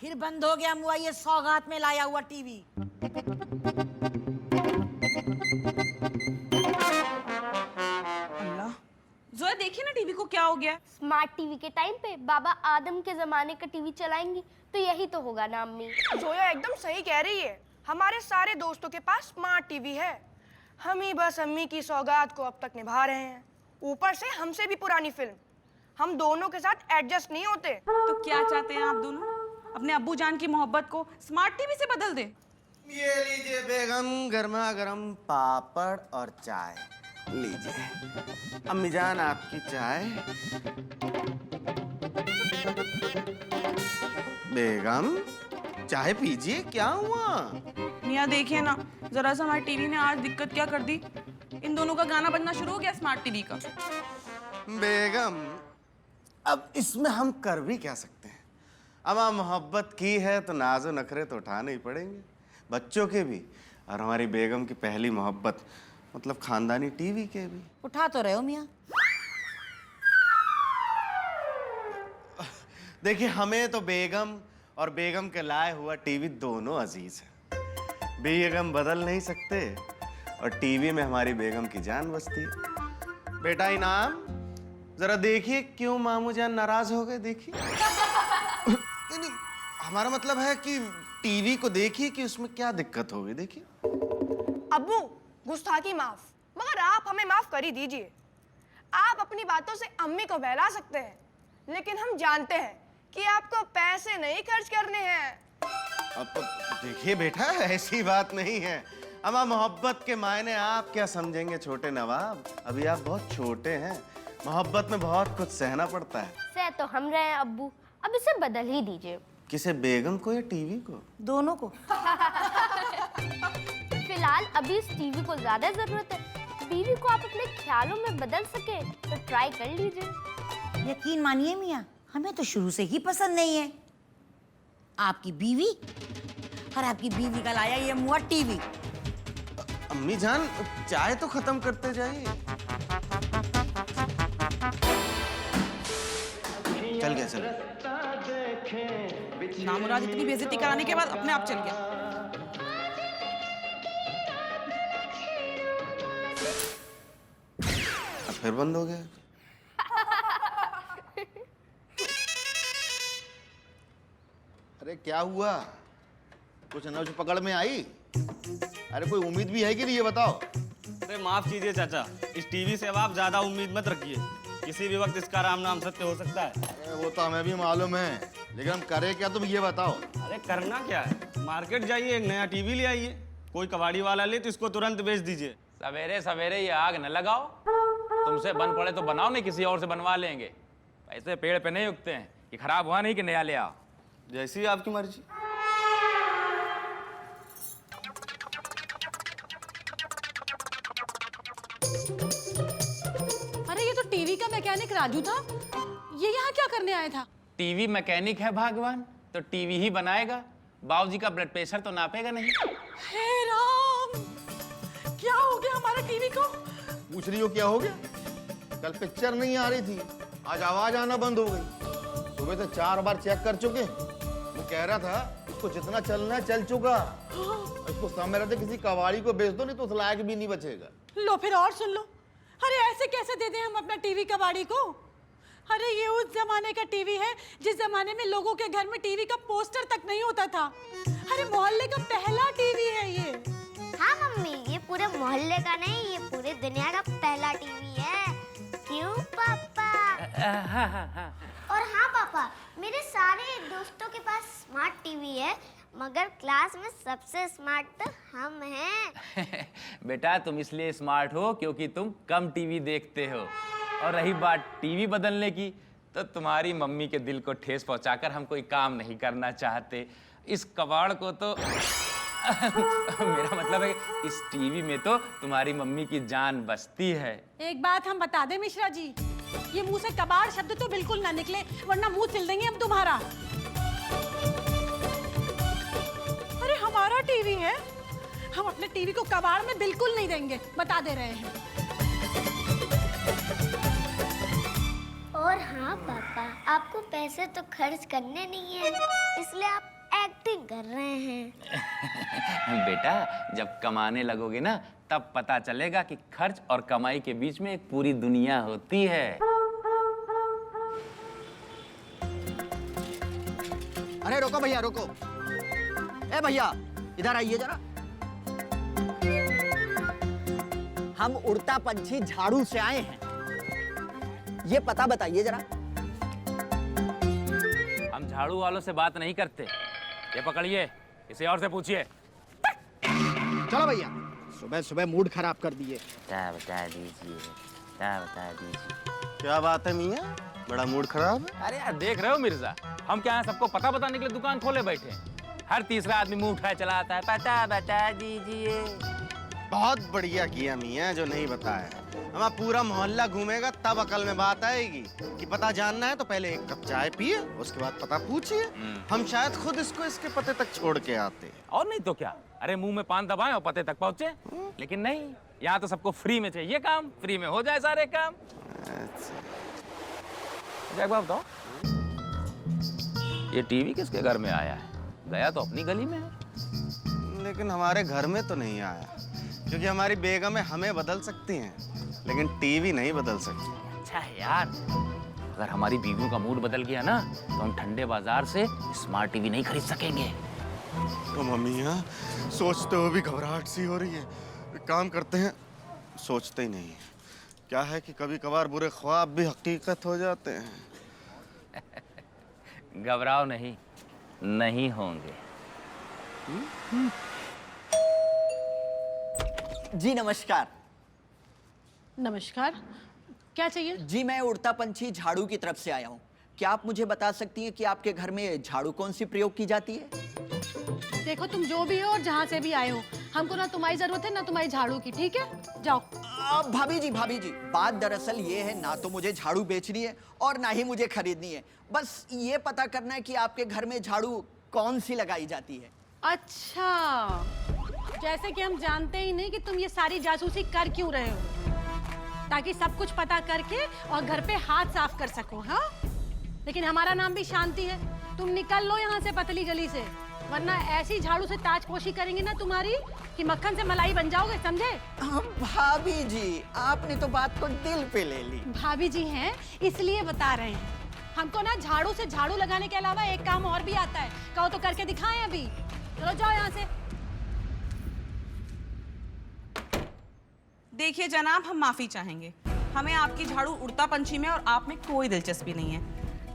फिर बंद हो गया मुआ ये सौगात में लाया हुआ टीवी। अल्लाह, जोया देखिए ना टीवी को क्या हो गया। स्मार्ट टीवी के टाइम पे बाबा आदम के जमाने का टीवी चलाएंगी तो यही तो होगा ना अम्मी। जोया एकदम सही कह रही है। हमारे सारे दोस्तों के पास स्मार्ट टीवी है, हम ही बस अम्मी की सौगात को अब तक निभा रहे हैं। ऊपर से हमसे भी पुरानी फिल्म, हम दोनों के साथ एडजस्ट नहीं होते। तो क्या चाहते हैं आप दोनों? अपने अब्बू जान की मोहब्बत को स्मार्ट टीवी से बदल दे? ये लीजिए बेगम, गर्मा गर्म पापड़ और चाय लीजिए। अम्मी जान आपकी चाय। बेगम चाय पीजिए, क्या हुआ? मियाँ देखिए ना, जरा सा हमारे टीवी ने आज दिक्कत क्या कर दी। इन दोनों का गाना बजना शुरू हो गया स्मार्ट टीवी का। बेगम अब इसमें हम कर भी क्या सकते हैं? अमा मोहब्बत की है तो नाजो नखरे तो उठाने ही पड़ेंगे, बच्चों के भी और हमारी बेगम की पहली मोहब्बत मतलब खानदानी टीवी के भी। उठा तो रहे हो मियाँ। देखिए हमें तो बेगम और बेगम के लाए हुआ टीवी दोनों अजीज है। बेगम बदल नहीं सकते और टीवी में हमारी बेगम की जान बसती है। बेटा इनाम जरा देखिए क्यों मामू जान नाराज हो गए, देखिए। नहीं, हमारा मतलब है कि टीवी को देखिए कि उसमें क्या दिक्कत हो गई, देखिए। अब्बू गुस्ताखी माफ, मगर आप हमें माफ कर ही दीजिए। आप अपनी बातों से अम्मी को बहला सकते हैं, लेकिन हम जानते हैं कि आपको पैसे नहीं खर्च करने हैं। अब देखिए बेटा ऐसी बात नहीं है। अमा मोहब्बत के मायने आप क्या समझेंगे छोटे नवाब, अभी आप बहुत छोटे हैं। मोहब्बत में बहुत कुछ सहना पड़ता है। सह तो हम रहे हैं अब्बू, अब इसे बदल ही दीजिए। किसे, बेगम को या टीवी को? दोनों को। फिलहाल अभी इस टीवी को ज्यादा जरूरत है। बीवी को आप अपने ख्यालों में बदल सके तो ट्राई कर लीजिए। यकीन मानिए मियाँ, हमें तो शुरू से ही पसंद नहीं है आपकी बीवी और आपकी बीवी का लाया ये मुआ टीवी। अम्मी जान चाय तो खत्म करते जाइए। चल गया, चल। नामुराद इतनी बेइज्जती कराने के बाद अपने आप चल गया। अब फिर बंद हो गया। अरे क्या हुआ? कुछ नौज पकड़ में आई? अरे कोई उम्मीद भी है कि नहीं, ये बताओ। अरे माफ कीजिए चाचा, इस टीवी से अब आप ज्यादा उम्मीद मत रखिए। किसी भी वक्त इसका राम नाम सत्य हो सकता है। अरे वो तो हमें भी मालूम है, लेकिन हम करें क्या, तुम ये बताओ। अरे करना क्या है, मार्केट जाइए, एक नया टीवी ले आइए। कोई कबाड़ी वाला ले तो इसको तुरंत बेच दीजिए। सवेरे सवेरे ये आग न लगाओ। तुमसे बन पड़े तो बनाओ, नहीं किसी और से बनवा लेंगे। ऐसे पेड़ पे नहीं उगते हैं कि खराब हुआ नहीं कि नया ले आओ। जैसी आपकी मर्जी। अरे ये तो टीवी का मैकेनिक राजू था, ये यहाँ क्या करने आया था? टीवी मैकेनिक है भगवान तो टीवी ही बनाएगा। बाबूजी का ब्लड प्रेशर तो नापेगा नहीं। हे राम, क्या हो गया हमारे टीवी को? पूछ रही हो क्या हो गया? कल पिक्चर नहीं आ रही थी, आज आवाज आना बंद हो गई। सुबह से 4 बार चेक कर चुके। वो कह रहा था इसको जितना चलना है चल चुका। इसको समझ रहे थे किसी कबाड़ी को बेच दो, नहीं तो उस लायक भी नहीं बचेगा। लो फिर और सुन लो। अरे ऐसे कैसे दे दें हम अपना टीवी कबाड़ी को? अरे ये उस जमाने का टीवी है जिस जमाने में लोगों के घर में टीवी का पोस्टर तक नहीं होता था। अरे मोहल्ले का पहला टीवी है ये। हाँ मम्मी, ये पूरे मोहल्ले का नहीं, ये पूरे दुनिया का पहला टीवी है। क्यों पापा? और हाँ पापा, मेरे सारे दोस्तों के पास स्मार्ट टीवी है, मगर क्लास में सबसे स्मार्ट तो हम हैं। बेटा तुम इसलिए स्मार्ट हो क्योंकि तुम कम टीवी देखते हो। और रही बात टीवी बदलने की, तो तुम्हारी मम्मी के दिल को ठेस पहुंचाकर हम कोई काम नहीं करना चाहते। इस कबाड़ को तो मेरा मतलब है इस टीवी में तो तुम्हारी मम्मी की जान बसती है। एक बात हम बता दें मिश्रा जी, ये मुंह से कबाड़ शब्द तो बिल्कुल ना निकले, वरना मुंह सिल देंगे हम तुम्हारा। अरे हमारा टीवी है, हम अपने टीवी को कबाड़ में बिल्कुल नहीं देंगे, बता दे रहे हैं। और हाँ पापा, आपको पैसे तो खर्च करने नहीं है, इसलिए आप एक्टिंग कर रहे हैं। बेटा जब कमाने लगोगे ना तब पता चलेगा कि खर्च और कमाई के बीच में एक पूरी दुनिया होती है। अरे रोको भैया रोको। ए भैया इधर आइए जरा। हम उड़ता पंछी झाड़ू से आए हैं, ये पता बताइए जरा। हम झाड़ू वालों से बात नहीं करते। ये पकड़िए, किसी और से पूछिए। चलो भैया, सुबह सुबह मूड खराब कर दिए। बता दीजिए, बता दीजिए। क्या बात है मियाँ, बड़ा मूड खराब है? अरे यार देख रहे हो मिर्जा, हम क्या सबको पता बताने के लिए दुकान खोले बैठे हैं। हर तीसरा आदमी मुंह उठाए चला आता है, पता बता दीजिए। बहुत बढ़िया किया मियाँ जो नहीं बताया। हमारा पूरा मोहल्ला घूमेगा तब अकल में बात आएगी कि पता जानना है तो पहले एक कप चाय पिए, उसके बाद पता पूछिए। हम शायद खुद इसको इसके पते तक छोड़ के आते। और नहीं तो क्या, अरे मुंह में पान दबाएं और पते तक पहुंचे। लेकिन नहीं, यहाँ तो सबको फ्री में चाहिए काम, फ्री में हो जाए सारे काम। एक बात बताओ, ये टीवी किसके घर में आया है? गया तो अपनी गली में है। लेकिन हमारे घर में तो नहीं आया, क्योंकि हमारी बेगमें हमें बदल सकती हैं लेकिन टीवी नहीं बदल सकती। अच्छा है यार, अगर हमारी बीवियों का मूड बदल गया ना तो हम ठंडे बाजार से स्मार्ट टीवी नहीं खरीद सकेंगे। तो मम्मी यहाँ सोचते हो भी घबराहट सी हो रही है। एक काम करते हैं, सोचते ही नहीं है। क्या है कि कभी कभार बुरे ख्वाब भी हकीकत हो जाते हैं। घबराओ नहीं, नहीं होंगे। जी नमस्कार। नमस्कार, क्या चाहिए? जी मैं उड़ता पंछी झाड़ू की तरफ से आया हूँ। क्या आप मुझे बता सकती हैं कि आपके घर में झाड़ू कौन सी प्रयोग की जाती है? देखो तुम जो भी हो और जहाँ से भी आए हो, हमको ना तुम्हारी जरूरत है ना तुम्हारी झाड़ू की, ठीक है? जाओ। भाभी जी, बात दरअसल ये है, ना तो मुझे झाड़ू बेचनी है और ना ही मुझे खरीदनी है। बस ये पता करना है कि आपके घर में झाड़ू कौन सी लगाई जाती है। अच्छा, जैसे कि हम जानते ही नहीं कि तुम ये सारी जासूसी कर क्यों रहे हो, ताकि सब कुछ पता करके और घर पे हाथ साफ कर सको। हाँ, लेकिन हमारा नाम भी शांति है। तुम निकल लो यहाँ से पतली गली से, वरना ऐसी झाड़ू से ताजपोशी करेंगे ना तुम्हारी कि मक्खन से मलाई बन जाओगे, समझे? भाभी जी, आपने तो बात को दिल पे ले ली। भाभी जी हैं इसलिए बता रहे हैं। हमको ना झाड़ू से झाड़ू लगाने के अलावा एक काम और भी आता है, कहो तो करके दिखाएं अभी। चलो जाओ यहाँ से। देखिए जनाब, हम माफी चाहेंगे। हमें आपकी झाड़ू उड़ता पंछी में और आप में कोई दिलचस्पी नहीं है,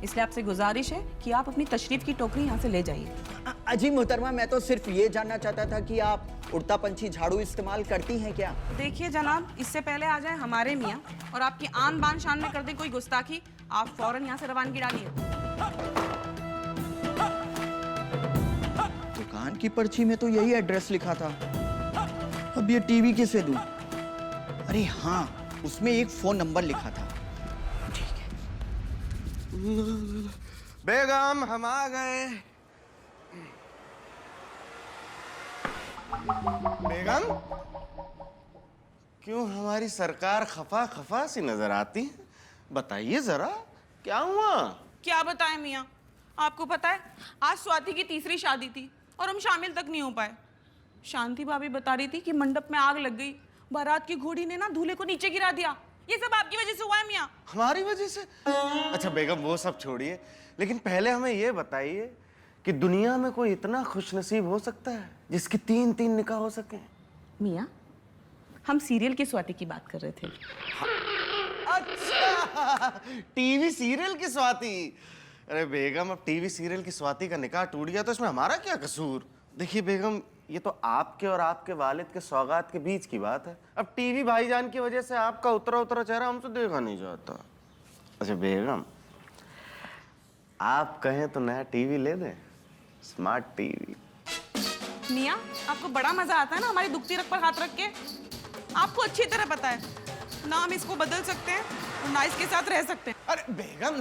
इसलिए आपसे गुजारिश है कि आप अपनी तशरीफ की टोकरी यहाँ से ले जाइए। अजी मोहतरमा, मैं तो सिर्फ ये जानना चाहता था कि आप उड़ता पंछी झाड़ू इस्तेमाल करती हैं क्या? देखिए जनाब, इससे पहले आ जाए हमारे मियाँ और आपकी आन बान शान में कर दे कोई गुस्ताखी, आप फौरन यहाँ से रवानगी डालिए। दुकान की पर्ची में तो यही एड्रेस लिखा था, अब ये टीवी किसे दूं? अरे हाँ, उसमें एक फोन नंबर लिखा था। ठीक है। बेगम हम आ गए। बेगम, क्यों हमारी सरकार खफा खफा सी नजर आती है? बताइए जरा, क्या हुआ? क्या बताएं मियाँ, आपको पता है आज स्वाति की तीसरी शादी थी और हम शामिल तक नहीं हो पाए। शांति भाभी बता रही थी कि मंडप में आग लग गई, बारात की घोड़ी ने ना दूल्हे को नीचे गिरा दिया। ये सब आपकी वजह से हुआ है मियाँ। हमारी वजह से? अच्छा बेगम वो सब छोड़िए, लेकिन पहले हमें ये बताइए कि दुनिया में कोई इतना खुशनसीब हो सकता है जिसकी 3-3 निकाह हो सके? मियाँ, हम सीरियल की स्वाति की बात कर रहे थे। अच्छा, टीवी सीरियल की स्वाति। अरे बेगम, अब टीवी सीरियल की स्वाति का निकाह टूट गया तो इसमें हमारा क्या कसूर? देखिए बेगम, ये तो आपके और आपके वालिद के सौगात के बीच की बात है। अब टीवी भाईजान की वजह से आपका उतरा उतरा चेहरा हमसे देखा नहीं जाता। अच्छा बेगम, आप कहें तो नया टीवी ले दें, स्मार्ट टीवी। मियाँ, आपको बड़ा मजा आता है ना हमारी दुखती रग पर हाथ रख के। आपको अच्छी तरह पता है ना हम इसको बदल सकते हैं और ना इसके साथ रह सकते हैं। अरे बेगम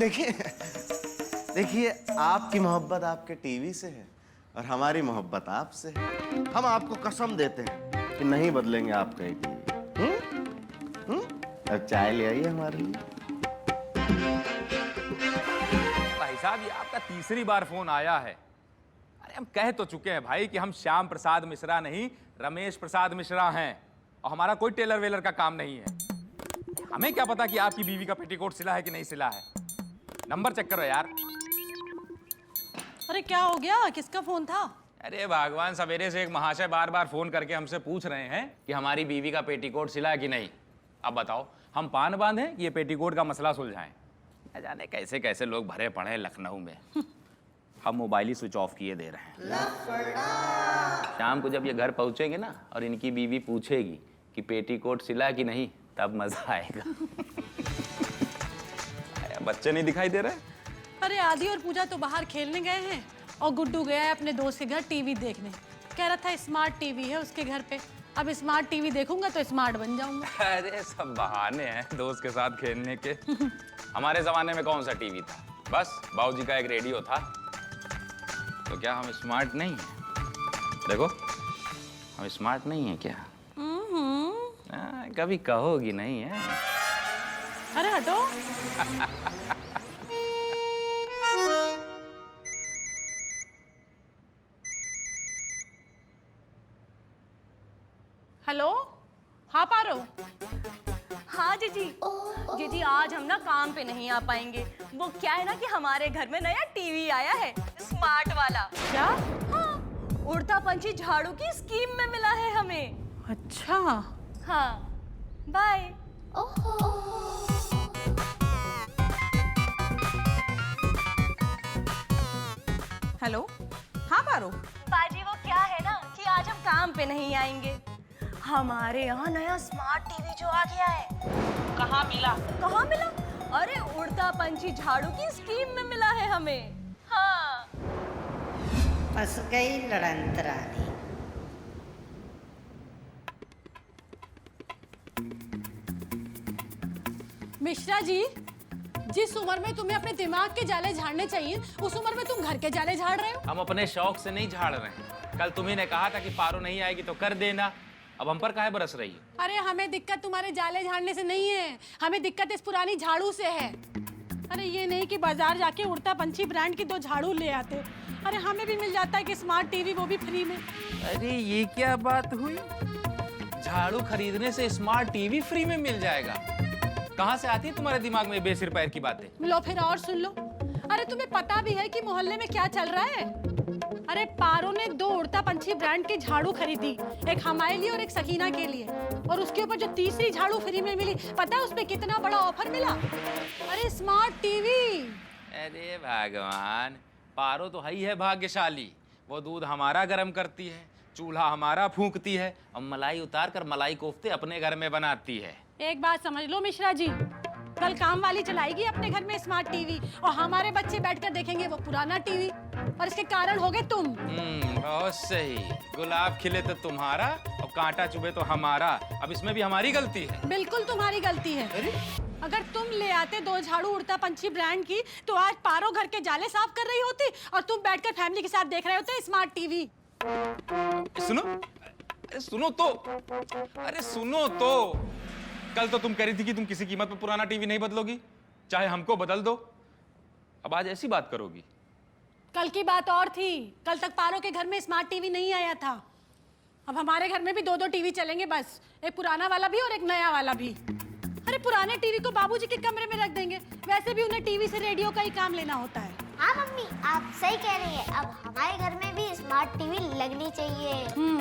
देखिए आपकी मोहब्बत आपके टीवी से है और हमारी मोहब्बत आपसे है। हम आपको कसम देते हैं कि नहीं बदलेंगे आपका ये टीवी। अब चाय ले आइए हमारे लिए। भाई साहब, ये आपका तीसरी बार फोन आया है। अरे हम कह तो चुके हैं भाई कि हम श्याम प्रसाद मिश्रा नहीं, रमेश प्रसाद मिश्रा हैं, और हमारा कोई टेलर वेलर का काम नहीं है। हमें क्या पता कि आपकी बीवी का पेटीकोट सिला है कि नहीं सिला है। नंबर चेक करो यार। अरे क्या हो गया, किसका फोन था? अरे भगवान, सवेरे से एक महाशय बार बार फोन करके हमसे पूछ रहे हैं कि हमारी बीवी का पेटीकोट सिला है कि नहीं। अब बताओ, हम पान बांधें कि ये पेटीकोट का मसला सुलझाएं? न जाने कैसे कैसे लोग भरे पड़े हैं लखनऊ में। हम मोबाइल ही स्विच ऑफ किए दे रहे हैं। शाम को जब ये घर पहुंचेंगे ना और इनकी बीवी पूछेगी कि पेटीकोट सिला कि नहीं, तब मजा आएगा। बच्चे नहीं दिखाई दे रहे? अरे आदि और पूजा तो बाहर खेलने गए हैं और गुड्डू गया है अपने दोस्त के घर टीवी देखने। कह रहा था स्मार्ट टीवी है उसके घर पे, अब स्मार्ट टीवी देखूंगा तो स्मार्ट बन जाऊंगा। अरे सब बहाने हैं दोस्त के साथ खेलने के। हमारे जमाने में कौन सा टीवी था, बस बाबूजी का एक रेडियो था। तो क्या हम स्मार्ट नहीं हैं? देखो, हम स्मार्ट नहीं हैं क्या? कभी कहोगी नहीं है? अरे हटो। हेलो, हाँ पारो। हाँ जीजी, जीजी आज हम ना काम पे नहीं आ पाएंगे। वो क्या है ना कि हमारे घर में नया टीवी आया है, स्मार्ट वाला। क्या? हाँ, उड़ता पंछी झाड़ू की स्कीम में मिला है हमें। अच्छा। हाँ, बाय। हेलो, हाँ पारो। बाजी वो क्या है ना कि आज हम काम पे नहीं आएंगे। हमारे यहाँ नया स्मार्ट टीवी जो आ गया है। कहाँ मिला? कहाँ मिला? अरे उड़ता पंछी झाड़ू की स्कीम में मिला है हमें। हाँ। फंस गई लड़ंत रानी। मिश्रा जी, जिस उम्र में तुम्हें अपने दिमाग के जाले झाड़ने चाहिए, उस उम्र में तुम घर के जाले झाड़ रहे हो। हम अपने शौक से नहीं झाड़ रहे हैं। कल तुम्ही ने कहा था कि पारो नहीं आएगी तो कर देना, अब हम पर काहे बरस रही है? अरे हमें दिक्कत तुम्हारे जाले झाड़ने से नहीं है, हमें दिक्कत इस पुरानी झाड़ू से है। अरे ये नहीं कि बाजार जाके उड़ता पंछी ब्रांड की 2 झाड़ू ले आते। अरे हमें भी मिल जाता है कि स्मार्ट टीवी, वो भी फ्री में। अरे ये क्या बात हुई? झाड़ू खरीदने से स्मार्ट टीवी फ्री में मिल जाएगा? कहाँ से आती है तुम्हारे दिमाग में बेसिर पैर की बातें? लो फिर और सुन लो। अरे तुम्हें पता भी है कि मोहल्ले में क्या चल रहा है? अरे पारो ने 2 उड़ता पंछी ब्रांड की झाड़ू खरीदी, एक हमारे लिए और एक सकीना के लिए, और उसके ऊपर जो तीसरी झाड़ू फ्री में मिली, पता है उसमें कितना बड़ा ऑफर मिला? अरे स्मार्ट टीवी। अरे भगवान, पारो तो है ही है भाग्यशाली। वो दूध हमारा गर्म करती है, चूल्हा हमारा फूंकती है, और मलाई उतार कर मलाई कोफ्ते अपने घर में बनाती है। एक बात समझ लो मिश्रा जी, कल काम वाली चलाएगी अपने घर में स्मार्ट टीवी और हमारे बच्चे बैठकर देखेंगे वो पुराना टीवी, और इसके कारण होगे तुम। बहुत सही। गुलाब खिले तो तुम्हारा और कांटा चुभे तो हमारा। अब इसमें भी हमारी गलती है? बिल्कुल तुम्हारी गलती है। अगर तुम ले आते 2 झाड़ू उड़ता पंछी ब्रांड की, तो आज पारो घर के जाले साफ कर रही होती और तुम बैठकर फैमिली के साथ देख रहे होते स्मार्ट टीवी। सुनो, अरे सुनो तो, अरे सुनो तो। कल तो तुम कह रही थी कि तुम किसी कीमत पर पुराना टीवी नहीं बदलोगी, चाहे हमको बदल दो। अब आज ऐसी बात करोगी? कल की बात और थी, कल तक पारो के घर में स्मार्ट टीवी नहीं आया था। अब हमारे घर में भी 2-2 टीवी चलेंगे बस, एक पुराना वाला भी और एक नया वाला भी। अरे पुराने टीवी को बाबूजी के कमरे में रख देंगे, वैसे भी उन्हें टीवी से रेडियो का ही काम लेना होता है। हाँ मम्मी, आप सही कह रही हैं। अब हमारे घर में भी स्मार्ट टीवी लगनी चाहिए।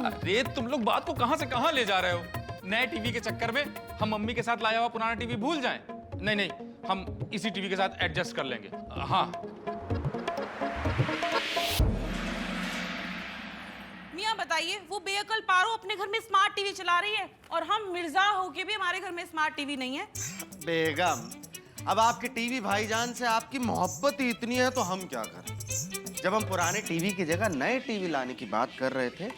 अरे तुम लोग बात को कहां से कहां ले जा रहे हो? नए टीवी के चक्कर में हम मम्मी के साथ लाया हुआ पुराना टीवी भूल जाएं? नहीं नहीं, हम इसी टीवी के साथ एडजस्ट कर लेंगे। हाँ। मियाँ बताइए, वो बेअकल पारो अपने घर में स्मार्ट टीवी चला रही है और हम मिर्जा होके भी हमारे घर में स्मार्ट टीवी नहीं है। बेगम, अब आपके टीवी भाईजान से आपकी मोहब्बत ही इतनी है तो हम क्या करें? जब हम पुराने टीवी की जगह नए टीवी लाने की बात कर रहे थे,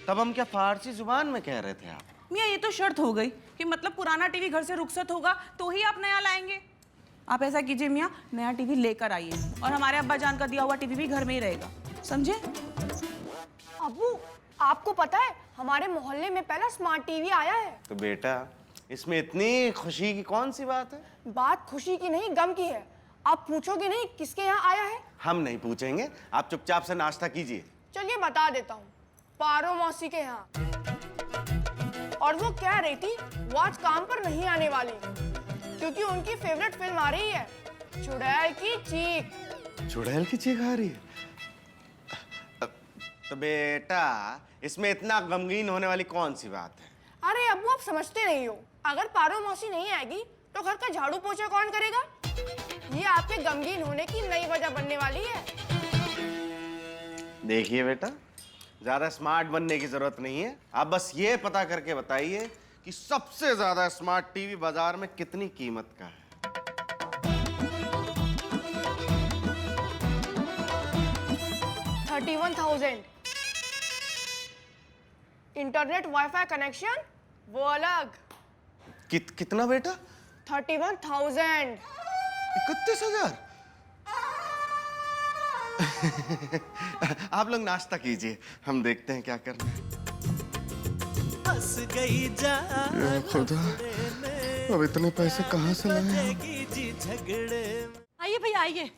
तब हम क्या फारसी जुबान में कह रहे थे आप? मियाँ ये तो शर्त हो गई कि मतलब पुराना टीवी घर से रुखसत होगा तो ही आप नया लाएंगे। आप ऐसा कीजिए मियाँ, नया टीवी लेकर आइए और हमारे अब्बा जान का दिया हुआ टीवी भी घर में ही रहेगा, समझे? अब्बू, आपको पता है हमारे मोहल्ले में पहला स्मार्ट टीवी आया है। तो बेटा, इसमें इतनी खुशी की कौन सी बात है? बात खुशी की नहीं, गम की है। आप पूछोगे नहीं किसके यहाँ आया है? हम नहीं पूछेंगे, आप चुपचाप से नाश्ता कीजिए। चलिए बता देता हूँ, पारो मौसी के यहाँ। और वो कह रही थी वो आज काम पर नहीं आने वाली क्योंकि उनकी फेवरेट फिल्म आ रही है, चुड़ैल की चीख। चुड़ैल की चीख आ रही है? तो बेटा इसमें इतना गमगीन होने वाली कौन सी बात है? अरे अब्बू आप समझते नहीं हो, अगर पारो मौसी नहीं आएगी तो घर का झाड़ू पोछा कौन करेगा? ये आपके गमगीन होने की नई वजह बनने वाली है। देखिए बेटा, ज्यादा स्मार्ट बनने की जरूरत नहीं है। आप बस ये पता करके बताइए कि सबसे ज्यादा स्मार्ट टीवी बाजार में कितनी कीमत का है। 31,000। इंटरनेट वाईफाई कनेक्शन वो अलग। कितना बेटा? 31,000। 31,000? आप लोग नाश्ता कीजिए, हम देखते हैं क्या करना है। हंस गई जान खुदा, अब इतने पैसे कहाँ से लाए? आइए भैया आइए,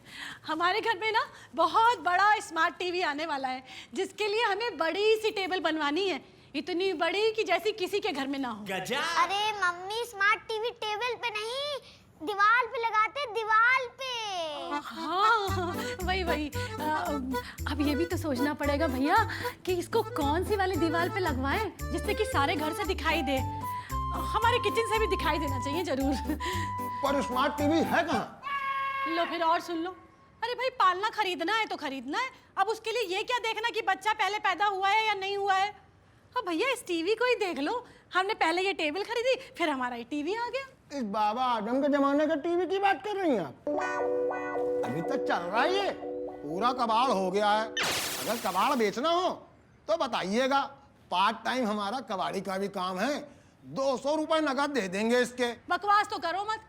हमारे घर में ना बहुत बड़ा स्मार्ट टीवी आने वाला है, जिसके लिए हमें बड़ी सी टेबल बनवानी है, इतनी बड़ी कि जैसी किसी के घर में ना हो। अरे मम्मी, स्मार्ट टीवी टेबल पे नहीं, दीवार पे लगाते, दीवार पे। हाँ वही अब ये भी तो सोचना पड़ेगा भैया कि इसको कौन सी वाली दीवार पे लगवाएं जिससे कि सारे घर से दिखाई दे, हमारे किचन से भी दिखाई देना चाहिए जरूर। पर स्मार्ट टीवी है कहाँ? लो फिर और सुन लो। अरे भाई, पालना खरीदना है तो खरीदना है, अब उसके लिए ये क्या देखना कि बच्चा पहले पैदा हुआ है या नहीं हुआ है। अब भैया इस टीवी को ही देख लो, हमने पहले ये टेबल खरीदी, फिर हमारा ये टीवी आ गया। इस बाबा आदम के जमाने का टीवी की बात कर रही हैं आप? अभी तक चल रहा है ये, पूरा कबाड़ हो गया है। अगर कबाड़ बेचना हो तो बताइएगा, पार्ट टाइम हमारा कबाड़ी का भी काम है, 200 रुपए नगद दे देंगे इसके। बकवास तो करो मत।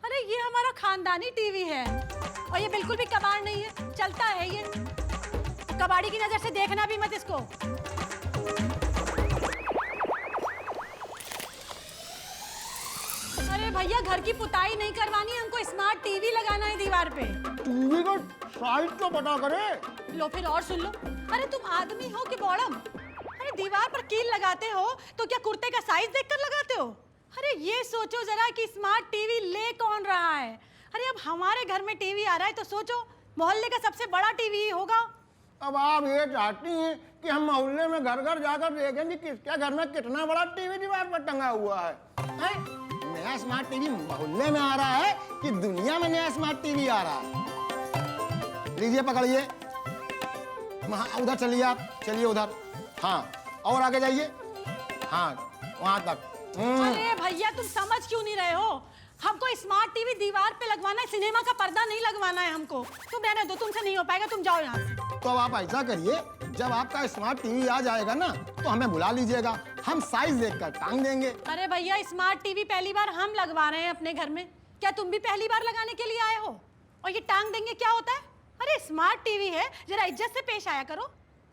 अरे ये हमारा खानदानी टीवी है और ये बिल्कुल भी कबाड़ नहीं है, चलता है ये। कबाड़ी की नजर से देखना भी मत इसको। अरे भैया, घर की पुताई नहीं करवानी, हमको स्मार्ट टीवी लगाना है दीवार पे। टीवी का साइज तो पता करे। लो फिर और सुन लो। अरे तुम आदमी हो कि बॉडम? अरे दीवार पर कील लगाते हो तो क्या कुर्ते का साइज देखकर लगाते हो? अरे ये सोचो जरा कि स्मार्ट टीवी ले कौन रहा है। अरे अब हमारे घर में टीवी आ रहा है तो सोचो, मोहल्ले का सबसे बड़ा टीवी होगा। अब आप ये चाहती हैं कि हम मोहल्ले में घर घर जाकर देखें कि किसके घर में कितना बड़ा टीवी दीवार पर टंगा हुआ है? नया स्मार्ट टीवी मोहल्ले में आ रहा है कि दुनिया में नया स्मार्ट टीवी आ रहा है? लीजिए, पकड़िए, वहाँ उधर चलिए, आप चलिए उधर। हाँ, और आगे जाइए, हाँ वहाँ तक। अरे भैया, तुम समझ क्यों नहीं रहे हो? हमको स्मार्ट टीवी दीवार पे लगवाना है, सिनेमा का पर्दा नहीं लगवाना है हमको। तुम रहने दो, तुमसे नहीं हो पाएगा, तुम जाओ यहाँ से। तो अब आप ऐसा करिए, जब आपका स्मार्ट टीवी आ जाएगा ना तो हमें बुला लीजिएगा, हम साइज देखकर टांग देंगे। अरे भैया, स्मार्ट टीवी पहली बार हम लगवा रहे हैं अपने घर में, क्या तुम भी पहली बार लगाने के लिए आए हो? और ये टांग देंगे क्या होता है? अरे स्मार्ट टीवी है, जरा इज्जत से पेश आया करो।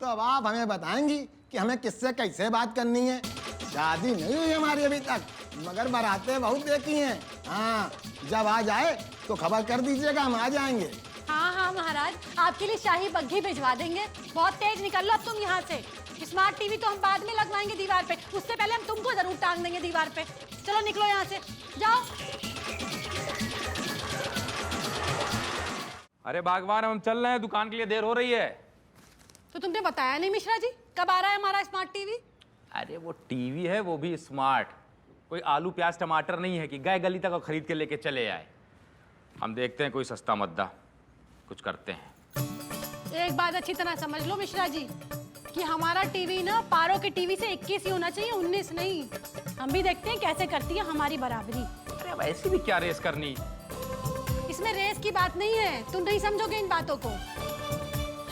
तो अब आप हमें बताएंगी कि हमें किससे कैसे बात करनी है? शादी नहीं हुई हमारी अभी तक, मगर बारातें बहुत देखी हैं। हाँ, जब आ जाए तो खबर कर दीजिएगा, हम आ जाएंगे। हाँ महाराज, आपके लिए शाही बग्घी भिजवा देंगे। बहुत तेज निकल लो अब तुम यहाँ से। स्मार्ट टीवी तो हम बाद में लगवाएंगे दीवार पे, उससे पहले हम तुमको जरूर टांग देंगे दीवार पे। चलो निकलो यहाँ से, जाओ। अरे भगवान, हम चल रहे हैं, दुकान के लिए देर हो रही है। तो तुमने बताया नहीं मिश्रा जी, कब आ रहा है हमारा स्मार्ट टीवी? अरे वो टीवी है, वो भी स्मार्ट, कोई आलू प्याज टमाटर नहीं है कि गए गली तक और खरीद के लेके चले आए। हम देखते हैं कोई सस्ता मद्दा कुछ करते हैं। एक बात अच्छी तरह समझ लो मिश्रा जी कि हमारा टीवी ना पारो के टीवी से 21 ही होना चाहिए, 19 नहीं। हम भी देखते हैं कैसे करती है हमारी बराबरी। अरे अब ऐसी भी क्या रेस करनी? इसमें रेस की बात नहीं है, तुम नहीं समझोगे इन बातों को।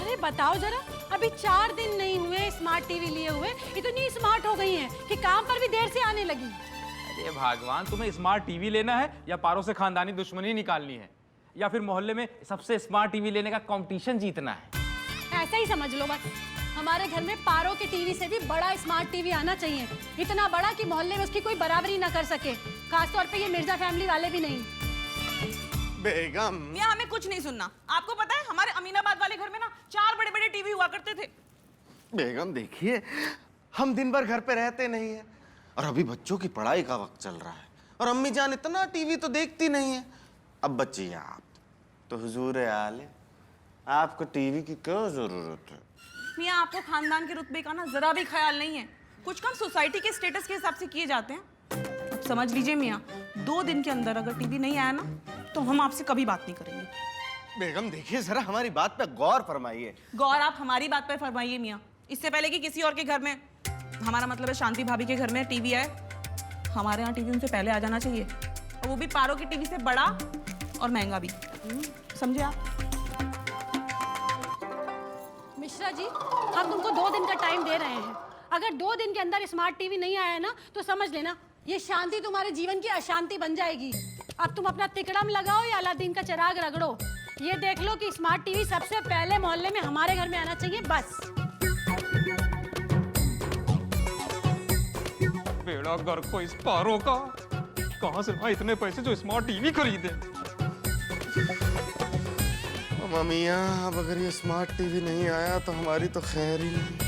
अरे बताओ जरा, अभी 4 दिन नहीं हुए स्मार्ट टीवी लिए हुए, इतनी स्मार्ट हो गई हैं कि काम पर भी देर से आने लगी। अरे भगवान, तुम्हें स्मार्ट टीवी लेना है या पारो से खानदानी दुश्मनी निकालनी है, या फिर मोहल्ले में सबसे स्मार्ट टीवी लेने का कंपटीशन जीतना है? ऐसा ही समझ लो बस। हमारे घर में पारो के टीवी से भी बड़ा स्मार्ट टीवी आना चाहिए, इतना बड़ा कि मोहल्ले में उसकी कोई बराबरी ना कर सके, खासतौर पे ये मिर्जा फैमिली वाले भी नहीं। बेगम, मियां, हमें कुछ नहीं सुनना। आपको पता है हमारे अमीनाबाद वाले घर में ना 4 बड़े-बड़े टीवी हुआ करते थे। बेगम देखिए, हम दिन भर घर पे रहते नहीं हैं और अभी बच्चों की पढ़ाई का वक्त चल रहा है और अम्मी जान इतना टीवी तो देखती नहीं है। अब बच्ची आप तो हुजूर आले, आपको टीवी की क्यों जरूरत है? मियाँ, आपको खानदान के रुतबे का ना जरा भी ख्याल नहीं है। कुछ काम सोसाइटी के स्टेटस के हिसाब से किए जाते हैं। अब समझ लीजिए मियाँ, 2 दिन के अंदर अगर टीवी नहीं आया ना तो हम आपसे कभी बात नहीं करेंगे। बेगम देखिए, जरा हमारी बात पे गौर फरमाइए। गौर आप हमारी बात पर फरमाइए मियाँ। इससे पहले कि किसी और के घर में, हमारा मतलब है शांति भाभी के घर में टीवी आए, हमारे यहाँ टीवी उनसे पहले आ जाना चाहिए, और वो भी पारो की टीवी से बड़ा और महंगा भी। समझे आप? मिश्रा जी, हम तुमको 2 दिन का टाइम दे रहे हैं। अगर 2 दिन के अंदर स्मार्ट टीवी नहीं आया ना तो समझ लेना ये शांति तुम्हारे जीवन की अशांति बन जाएगी। अब तुम अपना तिकड़म लगाओ या अलादीन का चिराग रगड़ो। ये देख लो कि स्मार्ट टीवी सबसे पहले मोहल्ले में हमारे घर में आना चाहिए, बस। बेड़ा घर को इस पारो का, कहां से भाई इतने पैसे जो स्मार्ट टीवी खरीदे? मम्मिया, अब अगर ये स्मार्ट टीवी नहीं आया तो हमारी तो खैर ही नहीं।